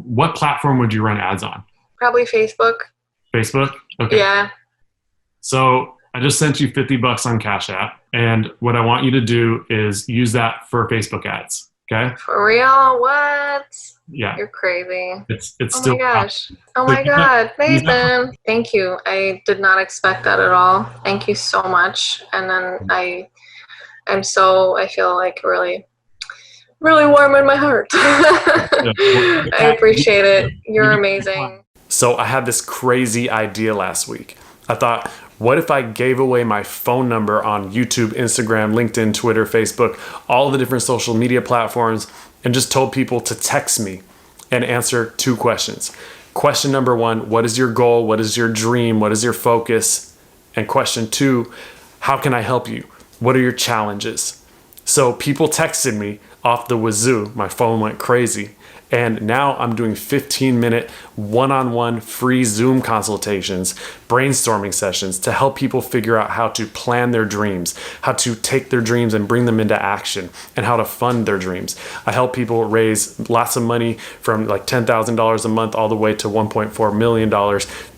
What platform would you run ads on? Probably Facebook. Facebook? Okay. Yeah. So I just sent you 50 bucks on Cash App. And what I want you to do is use that for Facebook ads. Okay. For real? What? Yeah. You're crazy. It's Oh my still, gosh. Oh so my God, use that for, Nathan. Thank you. I did not expect that at all. Thank you so much. And then I feel like really warm in my heart. yeah. Well, I appreciate it. You're amazing. so I had this crazy idea last week. I thought, what if I gave away my phone number on YouTube, Instagram, LinkedIn, Twitter, Facebook, all the different social media platforms, and just told people to text me and answer two questions. Question number one, what is your goal? What is your dream? What is your focus? And question two, how can I help you? What are your challenges? So people texted me off the wazoo. My phone went crazy. And now I'm doing 15-minute one-on-one free Zoom consultations, brainstorming sessions to help people figure out how to plan their dreams, how to take their dreams and bring them into action, and how to fund their dreams. I help people raise lots of money from like $10,000 a month all the way to $1.4 million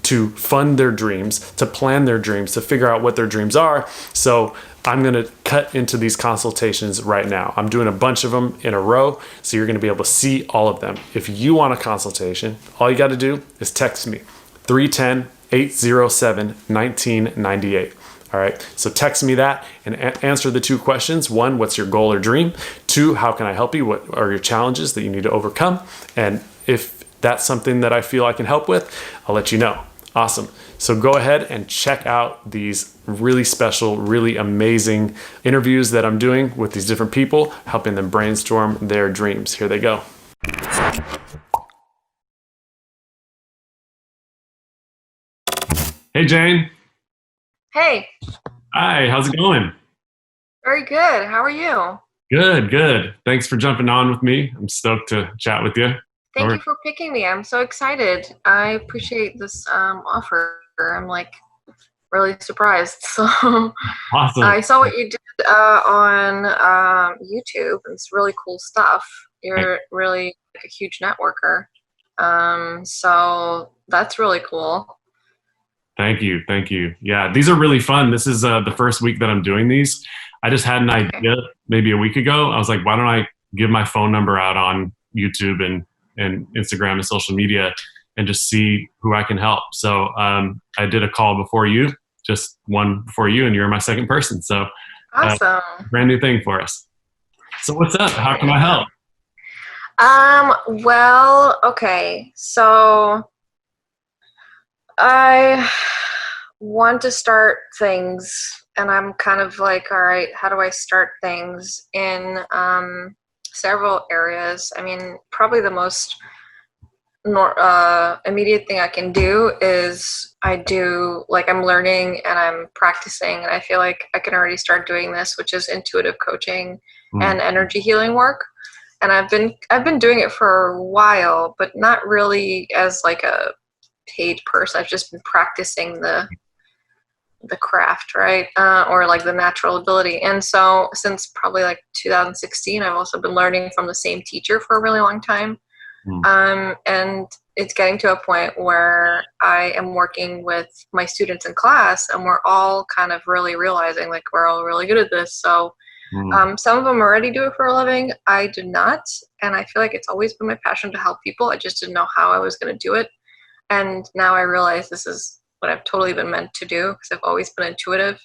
to fund their dreams, to plan their dreams, to figure out what their dreams are. So I'm going to cut into these consultations right now. I'm doing a bunch of them in a row, so you're going to be able to see all of them. If you want a consultation, all you got to do is text me, 310-807-1998. All right, so text me that and answer the two questions. One, what's your goal or dream? Two, how can I help you? What are your challenges that you need to overcome? And if that's something that I feel I can help with, I'll let you know. Awesome. So go ahead and check out these really special, really amazing interviews that I'm doing with these different people, helping them brainstorm their dreams. Here they go. Hey, Jane. Hey, Hi, how's it going? very good. How are you? Good, good. Thanks for jumping on with me. I'm stoked to chat with you. Thank you for picking me. I'm so excited. I appreciate this offer. I'm like really surprised. So Awesome. I saw what you did on YouTube. It's really cool stuff. You're really like a huge networker. So that's really cool. Thank you. Thank you. Yeah, these are really fun. This is the first week that I'm doing these. I just had an Okay. idea maybe a week ago. I was like, why don't I give my phone number out on YouTube and Instagram and social media and just see who I can help. So I did a call before you, just one before you, and you're my second person. So Awesome. brand new thing for us. So what's up? How can I help? Well, okay. So I want to start things, and I'm kind of like, all right, how do I start things in several areas? I mean, probably the most immediate thing I can do is I'm learning and I'm practicing, and I feel like I can already start doing this, which is intuitive coaching and energy healing work. And I've been doing it for a while, but not really as like a paid person. I've just been practicing the craft, right? Or like the natural ability. And so since probably like 2016, I've also been learning from the same teacher for a really long time. And it's getting to a point where I am working with my students in class, and we're all kind of really realizing like we're all really good at this. So some of them already do it for a living. I do not. And I feel like it's always been my passion to help people. I just didn't know how I was going to do it. And now I realize this is what I've totally been meant to do, because I've always been intuitive.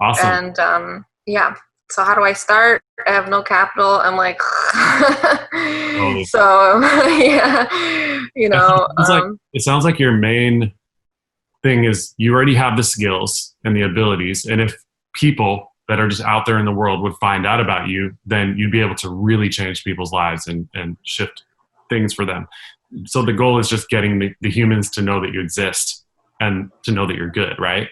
Awesome. And yeah. So how do I start? I have no capital. I'm like, Totally. so yeah, It sounds like your main thing is you already have the skills and the abilities. And if people that are just out there in the world would find out about you, then you'd be able to really change people's lives and shift things for them. So the goal is just getting the humans to know that you exist and to know that you're good, right?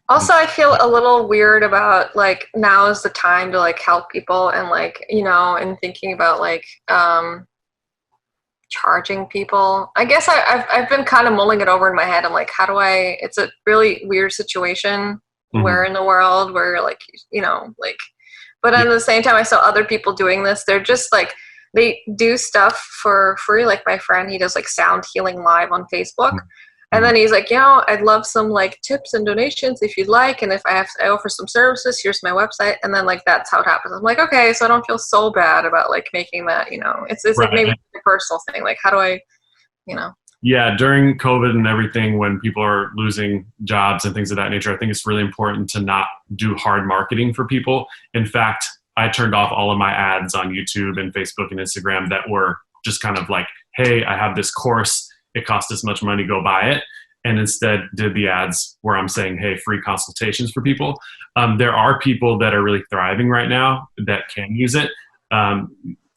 Also, I feel a little weird about like now is the time to like help people, and like, and thinking about like charging people. I guess I've been kind of mulling it over in my head. I'm like, how do I? It's a really weird situation where in the world where like, like, but at the same time, I saw other people doing this. They're just like they do stuff for free. Like my friend, he does like sound healing live on Facebook. And then he's like, I'd love some like tips and donations if you'd like. And if I offer some services, here's my website. And then like, that's how it happens. I'm like, okay, so I don't feel so bad about like making that, it's Right. like maybe a personal thing. Like, how do I, Yeah, during COVID and everything, when people are losing jobs and things of that nature, I think it's really important to not do hard marketing for people. In fact, I turned off all of my ads on YouTube and Facebook and Instagram that were just kind of like, hey, I have this course. It costs this much money, go buy it. And instead did the ads where I'm saying, hey, free consultations for people. There are people that are really thriving right now that can use it.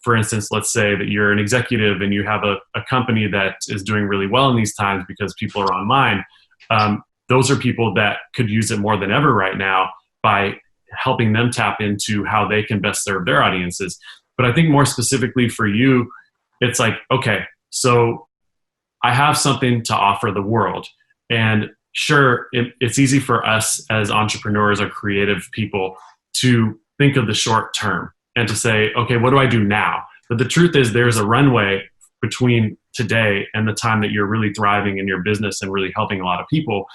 For instance, let's say that you're an executive and you have a company that is doing really well in these times because people are online. Those are people that could use it more than ever right now by helping them tap into how they can best serve their audiences. But I think more specifically for you, it's like, okay, so I have something to offer the world. And sure, it's easy for us as entrepreneurs or creative people to think of the short term and to say, okay, what do I do now? But the truth is there's a runway between today and the time that you're really thriving in your business and really helping a lot of people.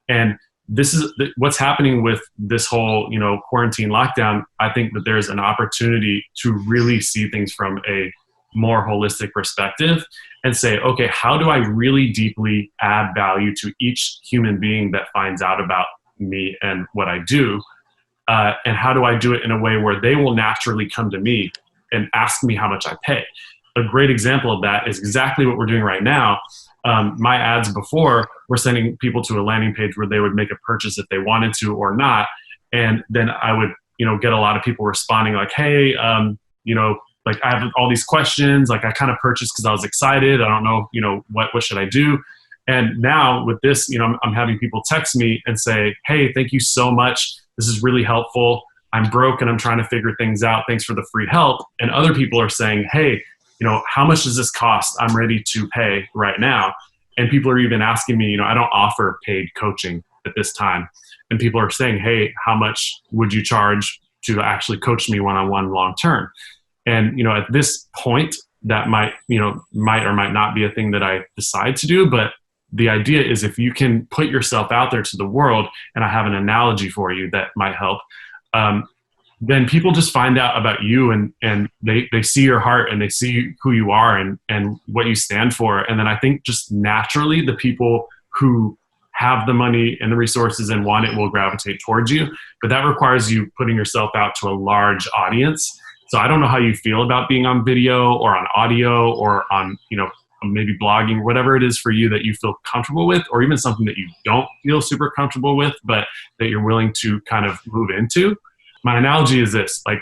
And this is what's happening with this whole, quarantine lockdown. I think that there's an opportunity to really see things from a more holistic perspective and say, okay, how do I really deeply add value to each human being that finds out about me and what I do? And how do I do it in a way where they will naturally come to me and ask me how much I pay? A great example of that is exactly what we're doing right now. My ads before were sending people to a landing page where they would make a purchase if they wanted to or not. And then I would, get a lot of people responding like, hey, like I have all these questions, like I kind of purchased because I was excited. I don't know, what should I do? And now with this, I'm having people text me and say, hey, thank you so much. This is really helpful. I'm broke and I'm trying to figure things out. Thanks for the free help. And other people are saying, hey, how much does this cost? I'm ready to pay right now. And people are even asking me, I don't offer paid coaching at this time. And people are saying, hey, how much would you charge to actually coach me one-on-one long-term? And, at this point that might or might not be a thing that I decide to do. But the idea is if you can put yourself out there to the world, and I have an analogy for you that might help, then people just find out about you and they see your heart and they see who you are and what you stand for. And then I think just naturally the people who have the money and the resources and want it will gravitate towards you. But that requires you putting yourself out to a large audience. So I don't know how you feel about being on video or on audio or on, maybe blogging, whatever it is for you that you feel comfortable with, or even something that you don't feel super comfortable with, but that you're willing to kind of move into. My analogy is this, like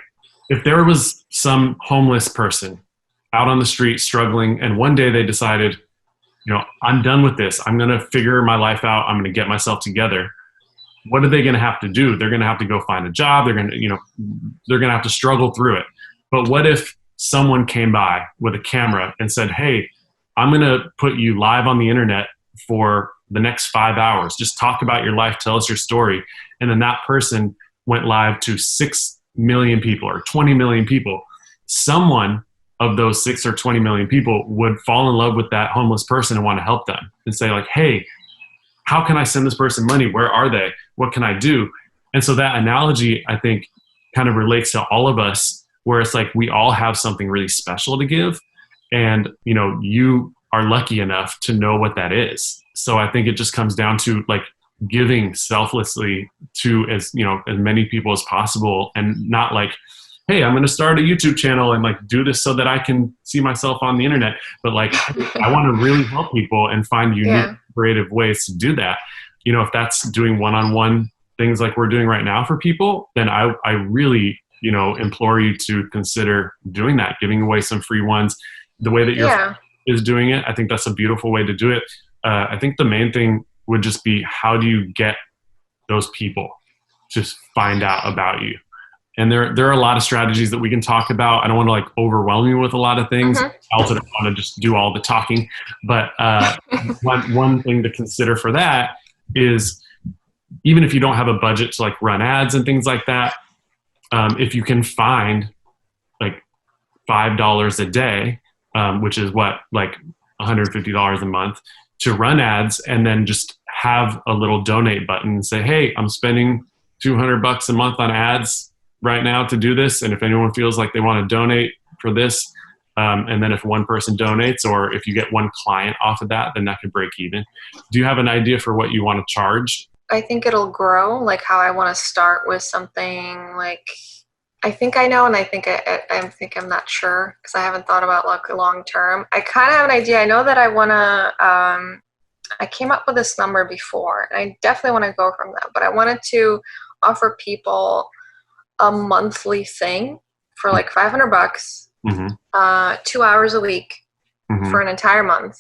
if there was some homeless person out on the street struggling and one day they decided, I'm done with this. I'm going to figure my life out. I'm going to get myself together. What are they going to have to do? They're going to have to go find a job. They're going to have to struggle through it. But what if someone came by with a camera and said, hey, I'm going to put you live on the internet for the next 5 hours. Just talk about your life. Tell us your story. And then that person went live to 6 million people or 20 million people. Someone of those 6 or 20 million people would fall in love with that homeless person and want to help them and say like, hey, how can I send this person money? Where are they? What can I do? And so that analogy, I think, kind of relates to all of us, where it's like we all have something really special to give. And, you are lucky enough to know what that is. So I think it just comes down to like giving selflessly to as many people as possible, and not like, hey, I'm going to start a YouTube channel and like do this so that I can see myself on the internet. But like, I want to really help people and find unique, creative ways to do that. If that's doing one-on-one things like we're doing right now for people, then I really, implore you to consider doing that, giving away some free ones the way that your is doing it. I think that's a beautiful way to do it. I think the main thing would just be, how do you get those people to find out about you? And there are a lot of strategies that we can talk about. I don't want to like overwhelm you with a lot of things. I also don't want to just do all the talking. But one thing to consider for that is, even if you don't have a budget to like run ads and things like that, if you can find like $5 a day, which is what, like $150 a month, to run ads, and then just have a little donate button and say, hey, I'm spending $200 a month on ads right now to do this. And if anyone feels like they want to donate for this, and then if one person donates, or if you get one client off of that, then that could break even. Do you have an idea for what you want to charge? I think it'll grow, like how I want to start with something like, I think I know, and I think I'm not sure because I haven't thought about like long term. I kind of have an idea. I know that I want to, I came up with this number before, and I definitely want to go from that, but I wanted to offer people a monthly thing for like $500, 2 hours a week for an entire month.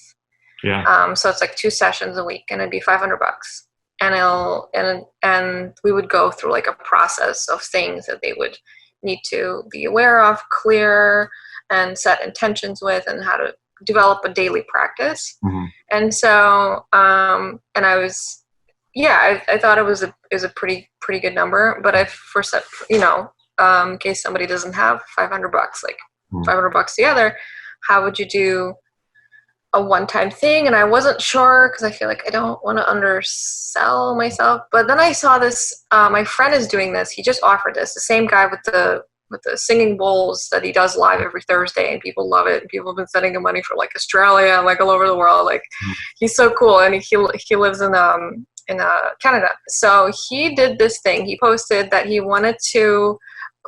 Yeah. So it's like 2 sessions a week, and it'd be $500. And we would go through like a process of things that they would need to be aware of, clear, and set intentions with, and how to develop a daily practice. And so, and I was, I thought it was a pretty good number. But if for in case somebody doesn't have $500, like $500 together, how would you do a one-time thing? And I wasn't sure because I feel like I don't want to undersell myself. But then I saw this, my friend is doing this. He just offered this, the same guy with the singing bowls that he does live every Thursday, and people love it. And people have been sending him money from like Australia and like all over the world. Like he's so cool. And he lives in Canada. So he did this thing. He posted that he wanted to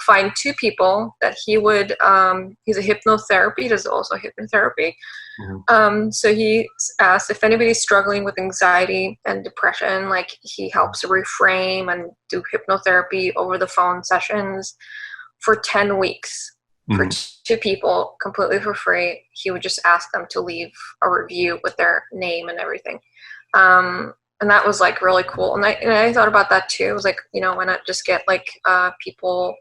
find 2 people that he would, he's a hypnotherapy, does also hypnotherapy. So he asked if anybody's struggling with anxiety and depression, like he helps reframe and do hypnotherapy over the phone sessions for 10 weeks for 2 people completely for free. He would just ask them to leave a review with their name and everything. And that was like really cool. And I thought about that too. I was like, why not just get like people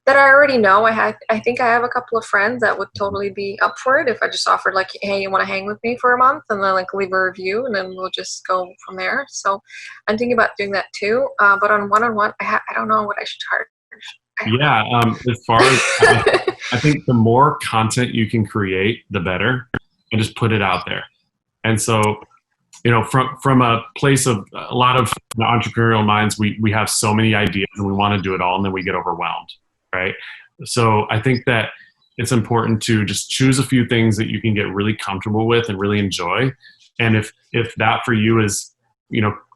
that I already know. I think I have a couple of friends that would totally be up for it if I just offered like, hey, you want to hang with me for a month, and then like leave a review, and then we'll just go from there. So I'm thinking about doing that too. But on one-on-one, I don't know what I should charge. Yeah. As far as I think the more content you can create, the better, and just put it out there. And so, from a place of a lot of entrepreneurial minds, we have so many ideas and we want to do it all, and then we get overwhelmed. Right. So I think that it's important to just choose a few things that you can get really comfortable with and really enjoy. And if that for you is,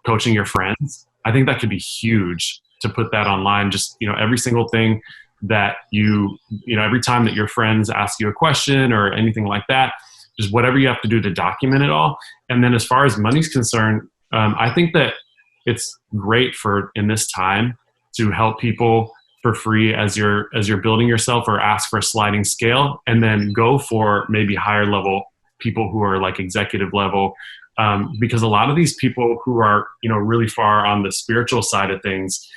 coaching your friends, I think that could be huge to put that online. Just, every single thing that every time that your friends ask you a question or anything like that, just whatever you have to do to document it all. And then as far as money's concerned, I think that it's great in this time to help people for free as you're building yourself, or ask for a sliding scale, and then go for maybe higher level people who are like executive level, because a lot of these people who are really far on the spiritual side of things,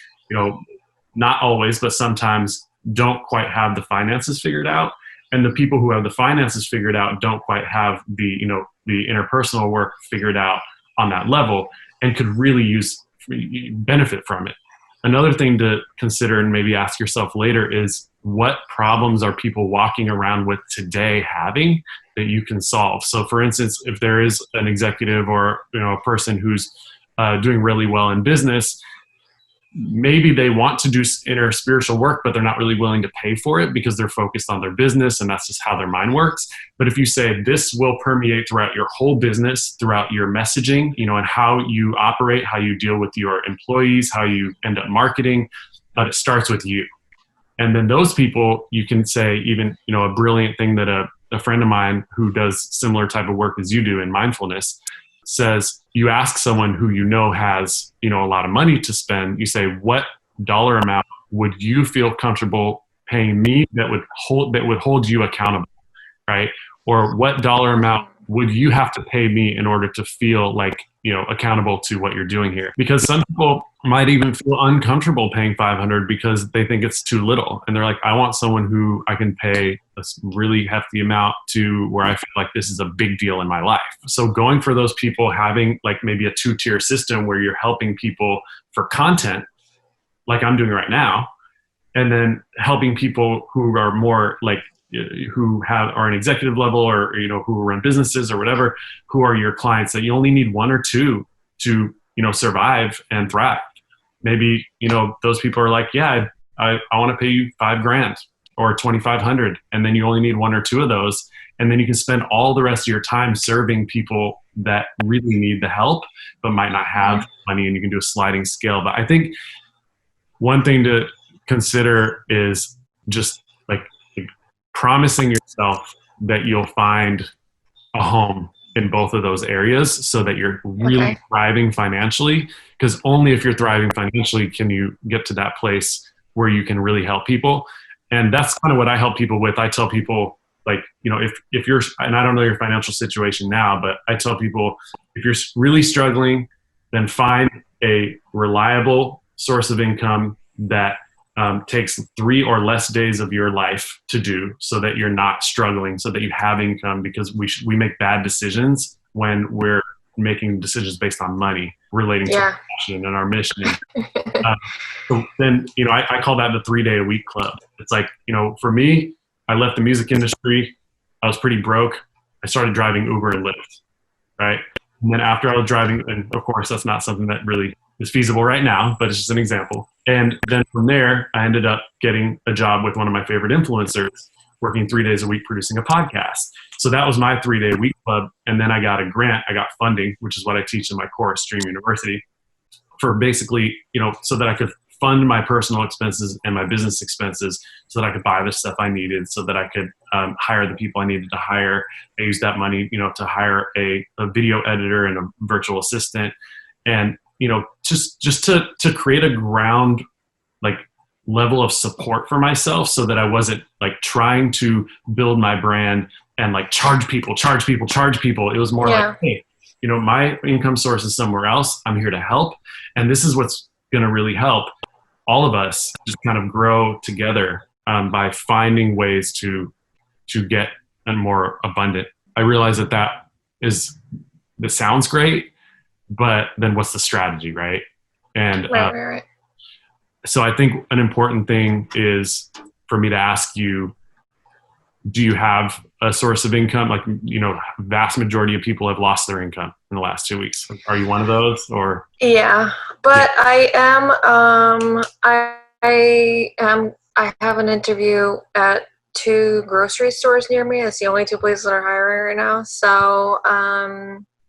not always, but sometimes don't quite have the finances figured out, and the people who have the finances figured out don't quite have the interpersonal work figured out on that level, and could really benefit from it. Another thing to consider and maybe ask yourself later is, what problems are people walking around with today having that you can solve? So for instance, if there is an executive or a person who's doing really well in business, maybe they want to do inner spiritual work, but they're not really willing to pay for it because they're focused on their business, and that's just how their mind works. But if you say this will permeate throughout your whole business, throughout your messaging, and how you operate, how you deal with your employees, how you end up marketing, but it starts with you. And then those people, you can say even, a brilliant thing that a friend of mine who does similar type of work as you do in mindfulness says, you ask someone who has, a lot of money to spend, you say, what dollar amount would you feel comfortable paying me that would hold you accountable, right? Or what dollar amount would you have to pay me in order to feel like, accountable to what you're doing here? Because some people might even feel uncomfortable paying $500 because they think it's too little. And they're like, I want someone who I can pay a really hefty amount to, where I feel like this is a big deal in my life. So going for those people, having like maybe a 2-tier system where you're helping people for content, like I'm doing right now, and then helping people who are more like who are an executive level, or who run businesses or whatever, who are your clients, that you only need one or two to survive and thrive. Maybe those people are like, yeah, I want to pay you $5,000 or 2,500, and then you only need one or two of those, and then you can spend all the rest of your time serving people that really need the help but might not have money, and you can do a sliding scale. But I think one thing to consider is just like promising yourself that you'll find a home in both of those areas, so that you're really thriving financially, because only if you're thriving financially can you get to that place where you can really help people. And that's kind of what I help people with. I tell people, like, if you're, and I don't know your financial situation now, but I tell people, if you're really struggling, then find a reliable source of income that takes 3 or less days of your life to do, so that you're not struggling, so that you have income, because we make bad decisions when we're making decisions based on money relating to our passion and our mission. So then, I call that the 3-day-a-week club. It's like, for me, I left the music industry. I was pretty broke. I started driving Uber and Lyft, right? And then after I was driving, and of course, that's not something that really is feasible right now, but it's just an example. And then from there, I ended up getting a job with one of my favorite influencers, working 3 days a week producing a podcast. So that was my 3-day-a-week club. And then I got a grant. I got funding, which is what I teach in my course, Stream University, for basically, so that I could fund my personal expenses and my business expenses, so that I could buy the stuff I needed, so that I could hire the people I needed to hire. I used that money, to hire a video editor and a virtual assistant, and just to create a ground level of support for myself, so that I wasn't trying to build my brand and charge people. It was more like, hey, my income source is somewhere else. I'm here to help, and this is what's going to really help all of us just kind of grow together by finding ways to get more abundant. I realize that sounds great, but then what's the strategy, right? And right. So I think an important thing is for me to ask you, do you have a source of income? Vast majority of people have lost their income in the last 2 weeks. Are you one of those, or? Yeah, but I have an interview at 2 grocery stores near me. It's the only 2 places that are hiring right now. So,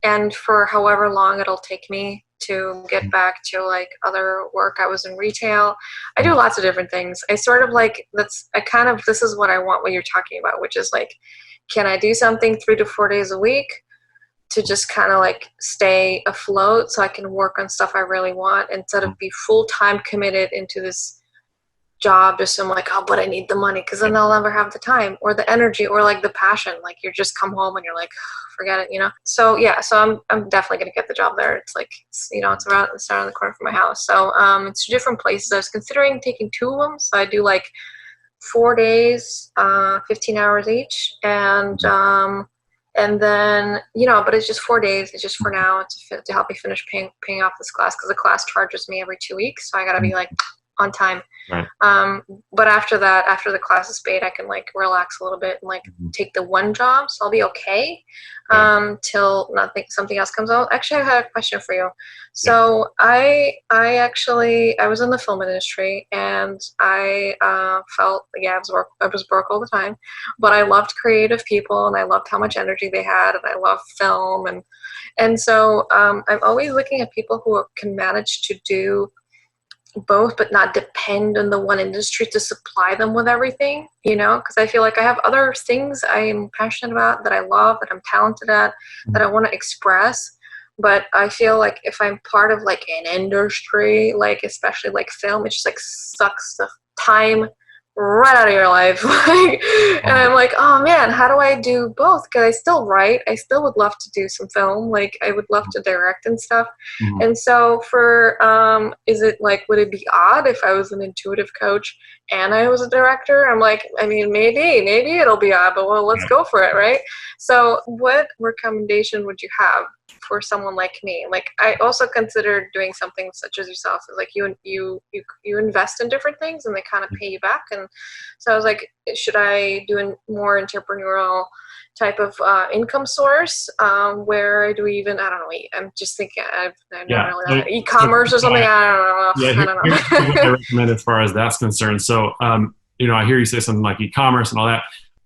and for however long it'll take me to get back to other work. I was in retail. I do lots of different things. I sort of this is what I want, what you're talking about, which is can I do something 3 to 4 days a week to just kind of stay afloat, so I can work on stuff I really want, instead of be full-time committed into this job just so I'm oh, but I need the money, because then I'll never have the time or the energy or the passion. You just come home and you're forget it, So yeah, so I'm definitely gonna get the job there. It's it's around the corner from my house. So it's 2 different places. I was considering taking 2 of them. So I do 4 days, 15 hours each, and then but it's just 4 days. It's just for now to help me finish paying off this class, because the class charges me every 2 weeks, so I gotta be on time. Right. But after that, after the class is paid, I can relax a little bit and take the one job, so I'll be okay till something else comes out. Actually, I had a question for you. So I was in the film industry, and I felt I was broke all the time, but I loved creative people, and I loved how much energy they had, and I loved film, and so I'm always looking at people who can manage to do both, but not depend on the one industry to supply them with everything, because I feel I have other things I'm passionate about, that I love, that I'm talented at, that I want to express. But I feel if I'm part of an industry, especially film, it just sucks the time right out of your life. And I'm oh man, how do I do both? Because I still write. I still would love to do some film. I would love to direct and stuff. Mm-hmm. And so is it would it be odd if I was an intuitive coach and I was a director? I'm maybe it'll be odd, but let's go for it, right? So what recommendation would you have for someone like me? I also consider doing something such as yourself, is you invest in different things and they kind of pay you back, and So I was like, should I do a more entrepreneurial type of income source? Where do we even, I don't know, I'm just thinking, I've never really, e-commerce or something, I don't Here's what I know. recommend as far as that's concerned. So, I hear you say something like e-commerce and all that.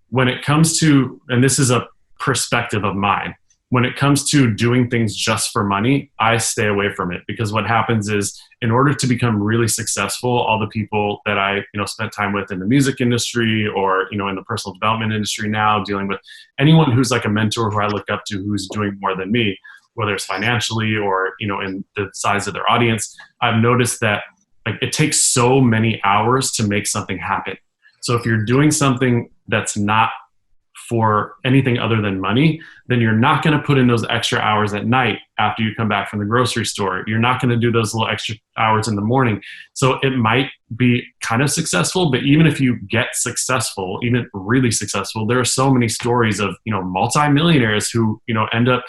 When it comes to, and this is a perspective of mine, when it comes to doing things just for money, I stay away from it, because what happens is, in order to become really successful, all the people that I, spent time with in the music industry, or, in the personal development industry now, dealing with anyone who's like a mentor who I look up to, who's doing more than me, whether it's financially or, in the size of their audience, I've noticed that like it takes so many hours to make something happen. So if you're doing something that's not for anything other than money, then you're not going to put in those extra hours at night after you come back from the grocery store. You're not going to do those little extra hours in the morning. So it might be kind of successful, but even if you get successful, even really successful, there are so many stories of, multimillionaires who, end up,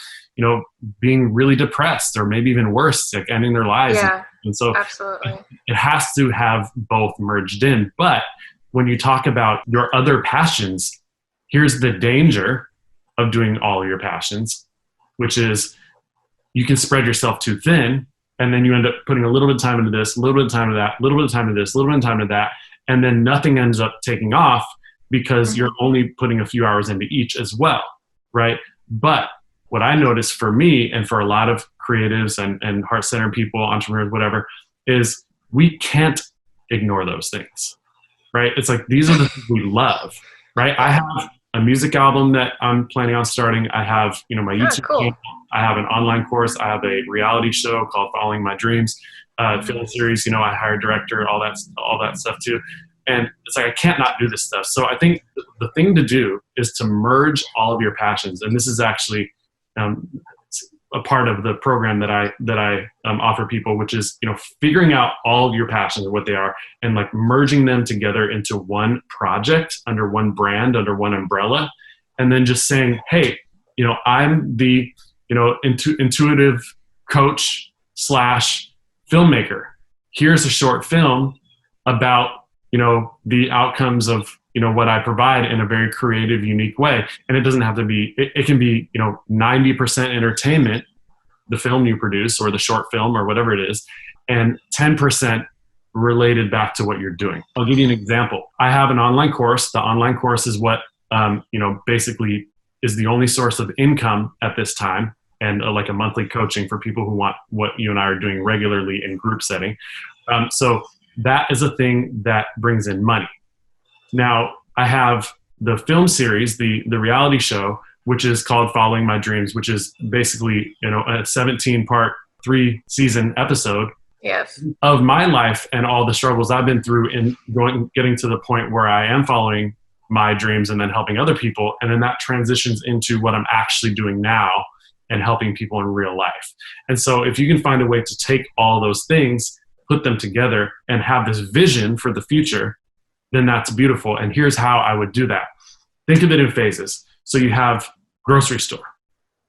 being really depressed, or maybe even worse, like ending their lives. Yeah, and so absolutely. It has to have both merged in. But when you talk about your other passions, here's the danger of doing all of your passions, which is you can spread yourself too thin, and then you end up putting a little bit of time into this, a little bit of time to that, a little bit of time to this, a little bit of time to that, and then nothing ends up taking off because you're only putting a few hours into each as well, right? But what I noticed for me and for a lot of creatives and heart-centered people, entrepreneurs, whatever, is we can't ignore those things, right? It's like, these are the things we love, right? I have a music album that I'm planning on starting. I have, my YouTube channel. I have an online course. I have a reality show called Following My Dreams, film series. I hired a director, all that stuff too. And it's like, I can't not do this stuff. So I think the thing to do is to merge all of your passions. And this is actually a part of the program that I offer people, which is, figuring out all of your passions and what they are, and like merging them together into one project under one brand, under one umbrella. And then just saying, hey, I'm the, intuitive coach / filmmaker. Here's a short film about, the outcomes of, what I provide in a very creative, unique way. And it doesn't have to be, it can be, 90% entertainment, the film you produce, or the short film, or whatever it is, and 10% related back to what you're doing. I'll give you an example. I have an online course. The online course is what, basically is the only source of income at this time, and like a monthly coaching for people who want what you and I are doing regularly in group setting. So that is a thing that brings in money. Now, I have the film series, the reality show, which is called Following My Dreams, which is basically, a 17-part, 3-season episode of my life and all the struggles I've been through in getting to the point where I am following my dreams and then helping other people. And then that transitions into what I'm actually doing now and helping people in real life. And so if you can find a way to take all those things, put them together, and have this vision for the future, then that's beautiful. And here's how I would do that. Think of it in phases. So you have grocery store,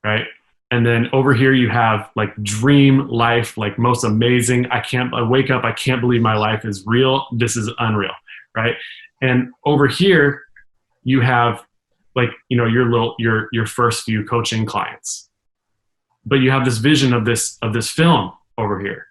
right? And then over here you have like dream life, like most amazing. I wake up, I can't believe my life is real. This is unreal, right? And over here you have like, your first few coaching clients. But you have this vision of this film over here.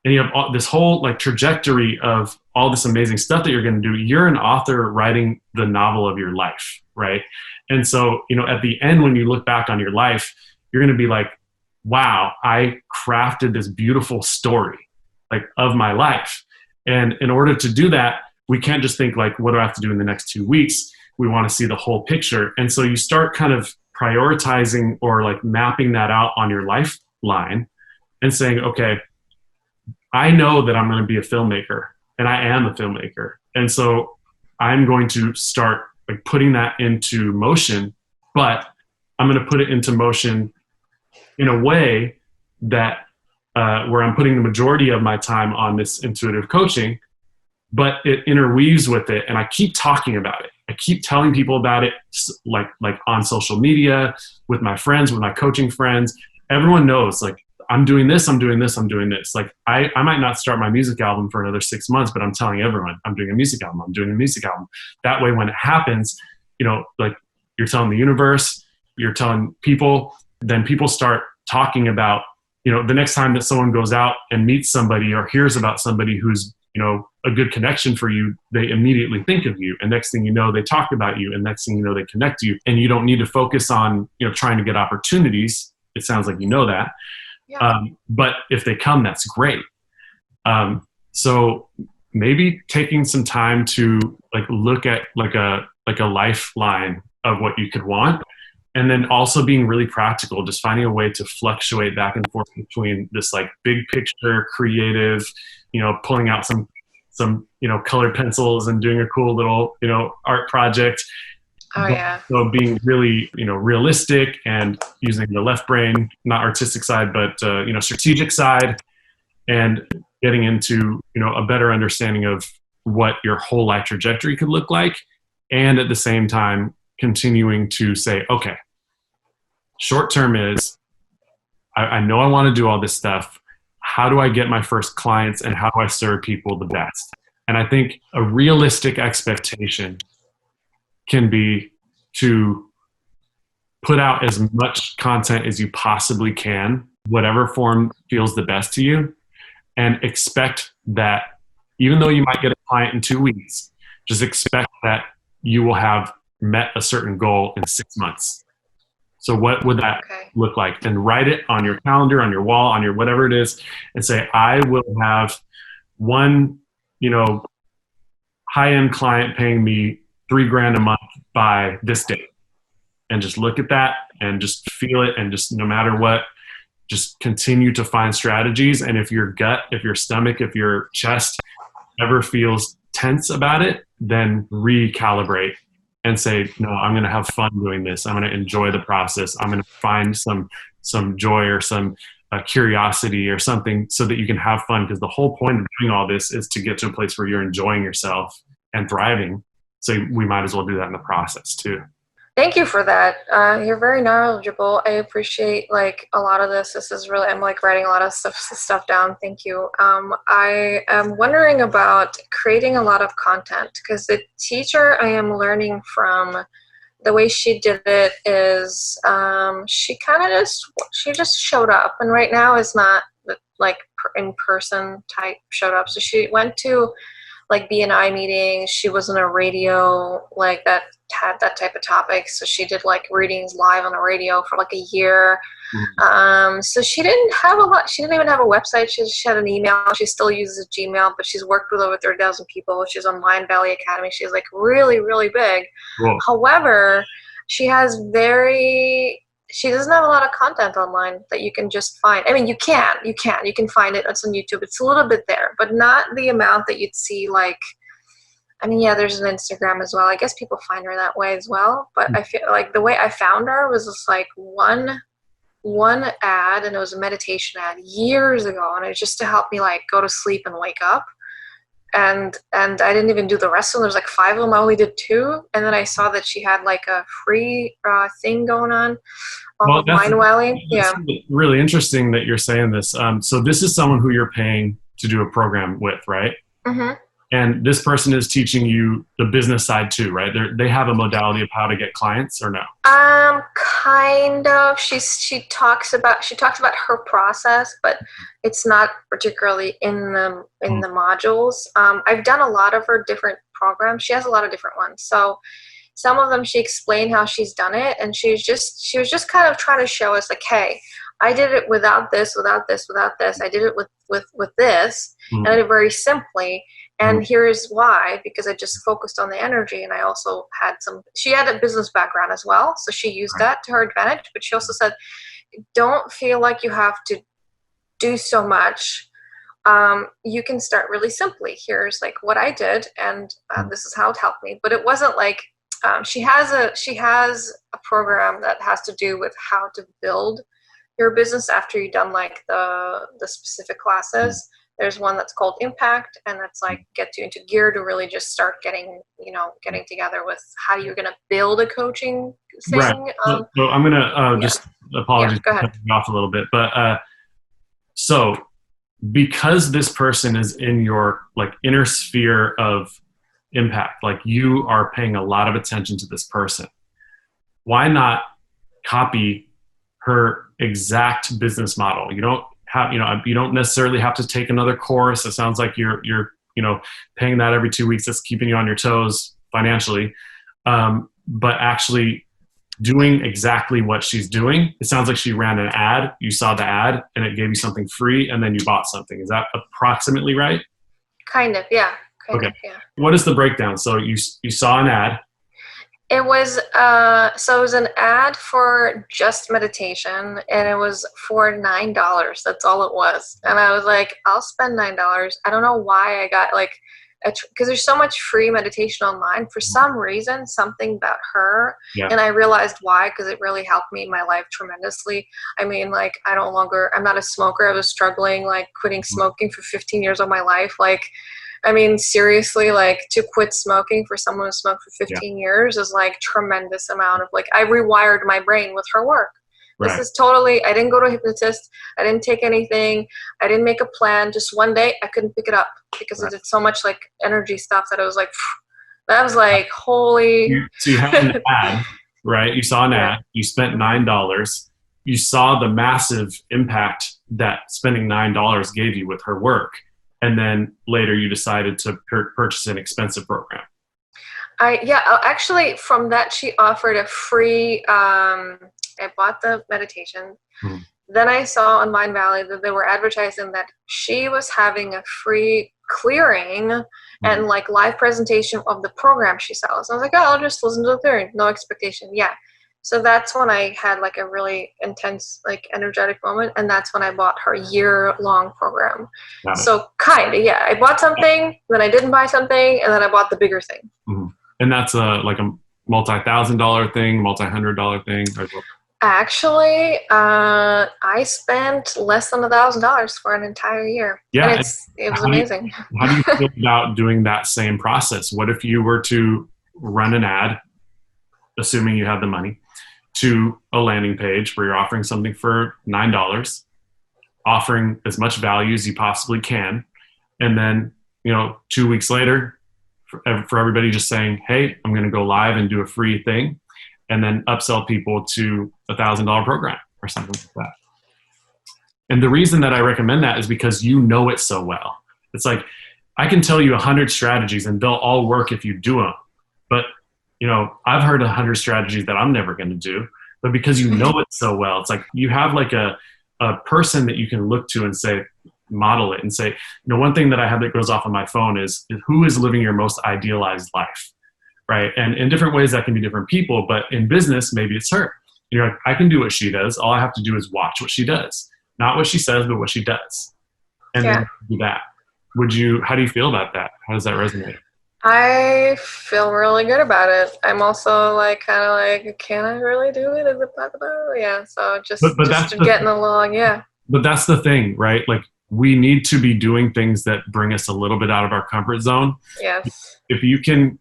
And you have this whole like trajectory of all this amazing stuff that you're going to do. You're an author writing the novel of your life, right? And so, at the end, when you look back on your life, you're going to be like, wow, I crafted this beautiful story like of my life. And in order to do that, we can't just think like, what do I have to do in the next 2 weeks? We want to see the whole picture. And so you start kind of prioritizing or like mapping that out on your lifeline and saying, okay, I know that I'm going to be a filmmaker, and I am a filmmaker. And so I'm going to start like putting that into motion, but I'm going to put it into motion in a way that where I'm putting the majority of my time on this intuitive coaching, but it interweaves with it. And I keep talking about it. I keep telling people about it, like on social media, with my friends, with my coaching friends. Everyone knows like I'm doing this, I'm doing this, I'm doing this. Like I might not start my music album for another 6 months, but I'm telling everyone I'm doing a music album. I'm doing a music album. That way, when it happens, like you're telling the universe, you're telling people, then people start talking about, the next time that someone goes out and meets somebody or hears about somebody who's, a good connection for you, they immediately think of you. And next thing you know, they talk about you. And next thing you know, they connect you. And you don't need to focus on, trying to get opportunities. It sounds like you know that. Yeah. But if they come, that's great. So maybe taking some time to look at like a lifeline of what you could want. And then also being really practical, just finding a way to fluctuate back and forth between this like big picture, creative, pulling out some colored pencils and doing a cool little, art project. Oh yeah. So being really, realistic and using the left brain, not artistic side, but, strategic side, and getting into, a better understanding of what your whole life trajectory could look like. And at the same time, continuing to say, okay, short term is, I know I want to do all this stuff. How do I get my first clients and how do I serve people the best? And I think a realistic expectation can be to put out as much content as you possibly can, whatever form feels the best to you, and expect that even though you might get a client in 2 weeks, just expect that you will have met a certain goal in 6 months. So what would that look like? And write it on your calendar, on your wall, on your whatever it is, and say, I will have one, high-end client paying me $3,000 a month by this date. And just look at that and just feel it, and just no matter what, just continue to find strategies. And if your gut, if your stomach, if your chest ever feels tense about it, then recalibrate and say, no, I'm going to have fun doing this. I'm going to enjoy the process. I'm going to find some joy or some curiosity or something so that you can have fun. Because the whole point of doing all this is to get to a place where you're enjoying yourself and thriving. So we might as well do that in the process too. Thank you for that. You're very knowledgeable. I appreciate a lot of this. This is really, I'm writing a lot of stuff down. Thank you. I am wondering about creating a lot of content, because the teacher I am learning from, the way she did it is she just showed up, and right now is not in person type showed up. So she went to BNI meetings. She was in a radio that had that type of topic. So she did readings live on the radio for a year. Mm-hmm. So she didn't have a lot. She didn't even have a website. She had an email. She still uses Gmail, but she's worked with over 30,000 people. She's on Mind Valley Academy. She's really, really big. Cool. However, she doesn't have a lot of content online that you can just find. I mean, you can find it. It's on YouTube. It's a little bit there, but not the amount that you'd see there's an Instagram as well. I guess people find her that way as well. But I feel the way I found her was just one ad, and it was a meditation ad years ago. And it was just to help me go to sleep and wake up. And I didn't even do the rest of them. There's 5 of them. I only did 2. And then I saw that she had a free thing going on Mind Valley. Yeah. Really interesting that you're saying this. So this is someone who you're paying to do a program with, right? Mm-hmm. And this person is teaching you the business side too, right? They have a modality of how to get clients, or no? Kind of. She talks about her process, but it's not particularly in the modules. I've done a lot of her different programs. She has a lot of different ones. So some of them she explained how she's done it, and she was just kind of trying to show us hey, I did it without this. I did it with this, and I did it very simply. And here's why, because I just focused on the energy, and I also she had a business background as well, so she used that to her advantage, but she also said, don't feel like you have to do so much. You can start really simply. Here's what I did, and this is how it helped me. But it wasn't she has a program that has to do with how to build your business after you've done the specific classes. There's one that's called Impact, and that's gets you into gear to really just start getting together with how you're going to build a coaching thing. Right. So I'm going to just apologize for cutting you off a little bit, but So because this person is in your like inner sphere of impact, like you are paying a lot of attention to this person, why not copy her exact business model? You don't have, you don't necessarily have to take another course. It sounds like you're, paying that every 2 weeks. That's keeping you on your toes financially. But actually doing exactly what she's doing. It sounds like she ran an ad. You saw the ad and it gave you something free and then you bought something. Is that approximately right? Kind of, yeah. Okay. What is the breakdown? So you saw an ad. It was so it was an ad for just meditation, and it was for $9. That's all it was. And I was like, I'll spend $9. I don't know why I got like, because there's so much free meditation online. For some reason, something about her, and I realized why, because it really helped me in my life tremendously. I mean, like, I'm not a smoker. I was struggling, like, quitting smoking for 15 years of my life. Like, I mean, seriously, like, to quit smoking for someone who smoked for 15 years is like tremendous amount of, like, I rewired my brain with her work. Right. This is totally, I didn't go to a hypnotist. I didn't take anything. I didn't make a plan. Just one day I couldn't pick it up because it did so much like energy stuff that I was like, that was like, holy. So you had an ad, right? You saw an ad. You spent $9. You saw the massive impact that spending $9 gave you with her work. And then later you decided to purchase an expensive program. Actually from that she offered a free, I bought the meditation. Mm-hmm. Then I saw on Mindvalley that they were advertising that she was having a free clearing and like live presentation of the program she sells. I was like, oh, I'll just listen to the clearing. No expectation. Yeah. So that's when I had like a really intense, like energetic moment. And that's when I bought her year-long program. So kind of, yeah. I bought something, then I didn't buy something, and then I bought the bigger thing. Mm-hmm. And that's like a multi-$1,000 thing, multi-$100 thing? Actually, I spent less than $1,000 for an entire year. Yeah, and it was amazing. How do you feel about doing that same process? What if you were to run an ad, assuming you have the money, to a landing page where you're offering something for $9, offering as much value as you possibly can, and then 2 weeks later, for everybody just saying, hey, I'm going to go live and do a free thing, and then upsell people to $1,000 program or something like that. And the reason that I recommend that is because you know it so well. It's like, I can tell you 100 strategies and they'll all work if you do them. But, I've heard 100 strategies that I'm never going to do. But because you know it so well, it's like you have like a person that you can look to and say, model it and say, one thing that I have that goes off on my phone is who is living your most idealized life, right? And in different ways that can be different people, but in business, maybe it's her. I can do what she does. All I have to do is watch what she does. Not what she says, but what she does. And then do that. How do you feel about that? How does that resonate? I feel really good about it. I'm also like, kind of like, can I really do it? Is it possible? Yeah. So just getting along. Yeah. But that's the thing, right? Like, we need to be doing things that bring us a little bit out of our comfort zone. Yes. If you can,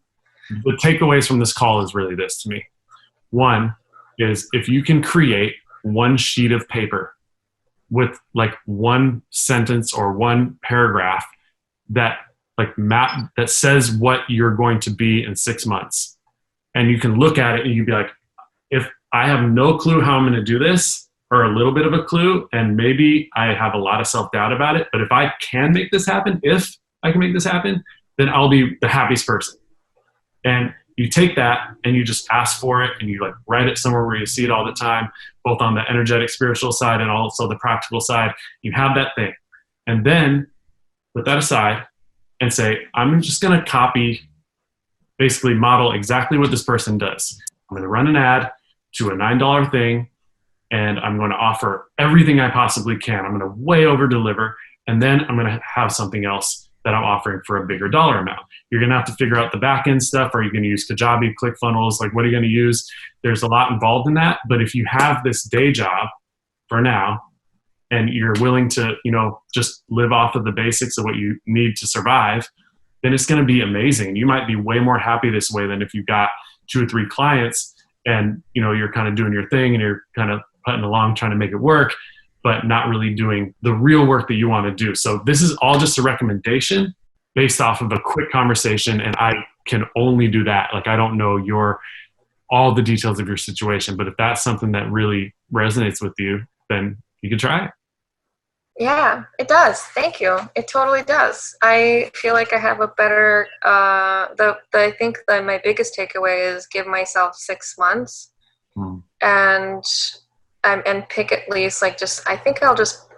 the takeaways from this call is really this to me. One is, if you can create one sheet of paper with like one sentence or one paragraph that that says what you're going to be in 6 months, and you can look at it and you'd be like, if I have no clue how I'm going to do this, or a little bit of a clue, and maybe I have a lot of self-doubt about it, but if I can make this happen, then I'll be the happiest person. And you take that and you just ask for it, and you like write it somewhere where you see it all the time, both on the energetic spiritual side and also the practical side. You have that thing, and then put that aside and say, I'm just going to basically model exactly what this person does. I'm going to run an ad to a $9 thing, and I'm going to offer everything I possibly can. I'm going to way over deliver, and then I'm going to have something else that I'm offering for a bigger dollar amount. You're going to have to figure out the back end stuff. Are you going to use Kajabi, ClickFunnels? Like, what are you going to use? There's a lot involved in that. But if you have this day job for now, and you're willing to, just live off of the basics of what you need to survive, then it's going to be amazing. You might be way more happy this way than if you've got 2 or 3 clients and, you're kind of doing your thing and you're kind of putting along, trying to make it work. but not really doing the real work that you want to do. So this is all just a recommendation based off of a quick conversation, and I can only do that. Like, I don't know all the details of your situation, but if that's something that really resonates with you, then you can try it. Yeah, it does. Thank you. It totally does. I feel like I have a better, I think that my biggest takeaway is give myself 6 months and pick at least I think I'll just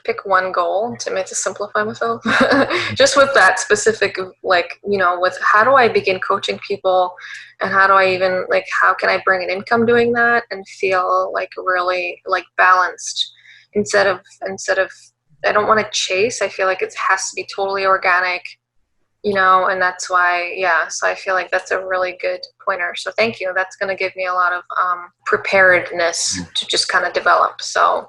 pick one goal to simplify myself just with that specific, with how do I begin coaching people, and how do I even, how can I bring an income doing that and feel really balanced instead of I don't want to chase. I feel like it has to be totally organic, and that's why, so I feel like that's a really good pointer. So thank you. That's going to give me a lot of preparedness to just kind of develop. So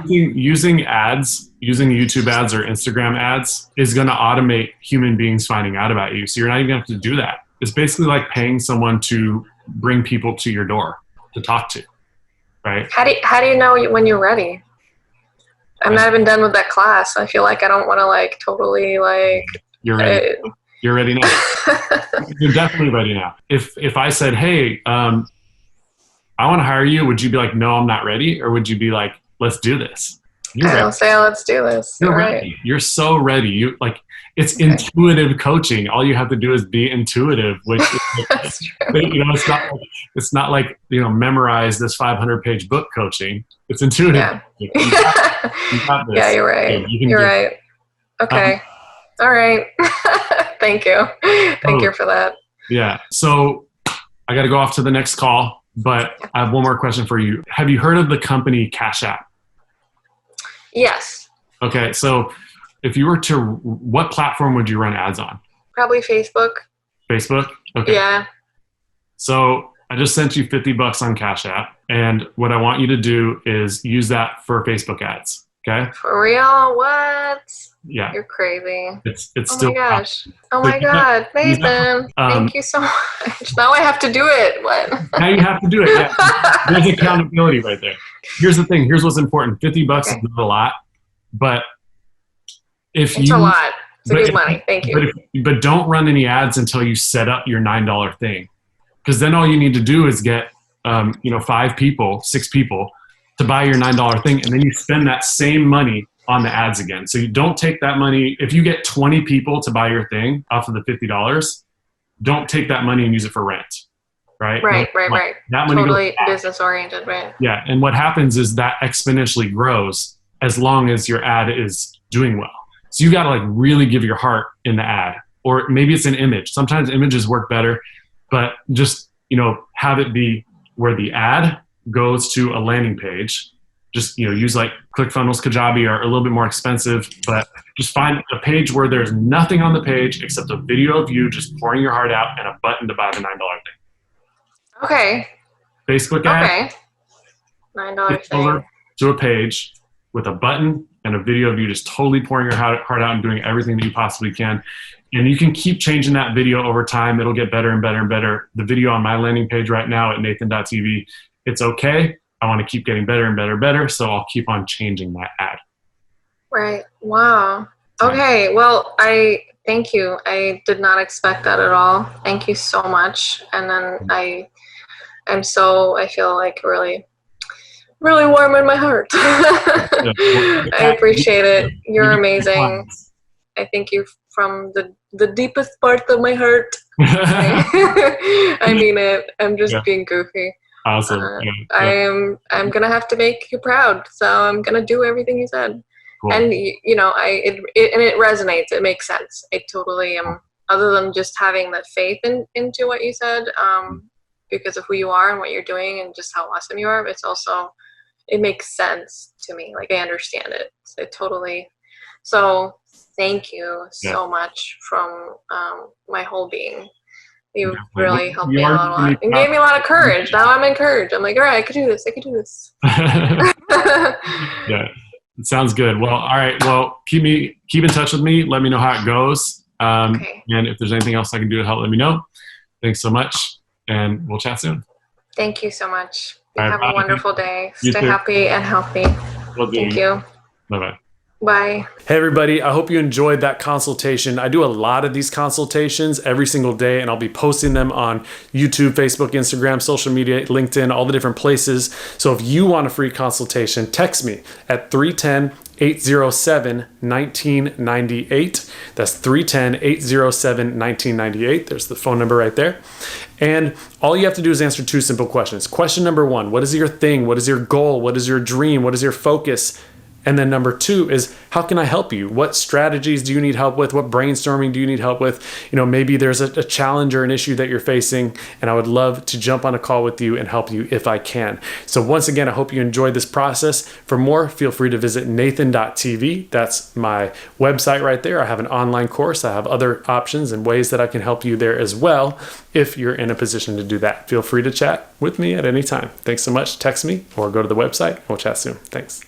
using ads, using YouTube ads or Instagram ads is going to automate human beings finding out about you. So you're not even going to have to do that. It's basically like paying someone to bring people to your door to talk to, right? How do you know when you're ready? I'm not even done with that class. I feel like I don't want to totally You're ready. You're ready now. You're definitely ready now. If I said, hey, I want to hire you, would you be like, no, I'm not ready? Or would you be like, let's do this? I'll say, let's do this. You're ready. You're so ready. It's intuitive coaching. All you have to do is be intuitive, which That's true. it's not like memorize this 500-page book coaching. It's intuitive. Yeah. You got this. Yeah, you're right. You're right. Okay. All right. Thank you. Thank you for that. Yeah. So I got to go off to the next call, but I have one more question for you. Have you heard of the company Cash App? Yes. Okay. So if you were what platform would you run ads on? Probably Facebook. Facebook? Okay. Yeah. So I just sent you $50 on Cash App, and what I want you to do is use that for Facebook ads. Okay. For real? What? Yeah. You're crazy. It's oh still. My gosh. Oh my God, Nathan. Thank you so much. Now I have to do it. What? Now you have to do it. Yeah. There's accountability right there. Here's the thing. Here's what's important. $50 is not a lot, but it's a lot. It's good money. Thank you. But don't run any ads until you set up your $9 thing, because then all you need to do is get 5 people, 6 people to buy your $9 thing, and then you spend that same money on the ads again. So you don't take that money. If you get 20 people to buy your thing off of the $50, don't take that money and use it for rent. Right? Right. That money totally business oriented, right? Yeah. And what happens is that exponentially grows as long as your ad is doing well. So you got to really give your heart in the ad, or maybe it's an image. Sometimes images work better, but just, have it be where the ad goes to a landing page. Just, use ClickFunnels, Kajabi are a little bit more expensive, but just find a page where there's nothing on the page except a video of you just pouring your heart out and a button to buy the $9 thing. Okay. Facebook ad. Okay. $9 thing. Over to a page with a button and a video of you just totally pouring your heart out and doing everything that you possibly can. And you can keep changing that video over time. It'll get better and better and better. The video on my landing page right now at nathan.tv, it's okay. I want to keep getting better and better and better, so I'll keep on changing that ad. Right. Wow. Okay. Well, I thank you. I did not expect that at all. Thank you so much. And then I feel really, really warm in my heart. I appreciate it. You're amazing. I thank you from the deepest part of my heart. I mean it. I'm just being goofy. Awesome. I'm gonna have to make you proud, so I'm gonna do everything you said. Cool. And it resonates. It makes sense. I totally am. Other than just having that faith into what you said, because of who you are and what you're doing and just how awesome you are, it makes sense to me. I understand it. So thank you so much from my whole being. You really helped me out a lot and gave me a lot of courage. Now I'm encouraged. I'm like, all right, I could do this. Yeah, it sounds good. Well, all right. Well, keep in touch with me. Let me know how it goes. Okay. And if there's anything else I can do to help, let me know. Thanks so much, and we'll chat soon. Thank you so much. Have a wonderful day. Stay happy and healthy. Thank you. Bye-bye. Bye. Hey everybody, I hope you enjoyed that consultation. I do a lot of these consultations every single day, and I'll be posting them on YouTube, Facebook, Instagram, social media, LinkedIn, all the different places. So if you want a free consultation, text me at 310-807-1998. That's 310-807-1998. There's the phone number right there. And all you have to do is answer 2 simple questions. Question number 1, what is your thing? What is your goal? What is your dream? What is your focus? And then number 2 is, how can I help you? What strategies do you need help with? What brainstorming do you need help with? Maybe there's a challenge or an issue that you're facing, and I would love to jump on a call with you and help you if I can. So once again, I hope you enjoyed this process. For more, feel free to visit nathan.tv. That's my website right there. I have an online course. I have other options and ways that I can help you there as well. If you're in a position to do that, feel free to chat with me at any time. Thanks so much. Text me or go to the website. We'll chat soon. Thanks.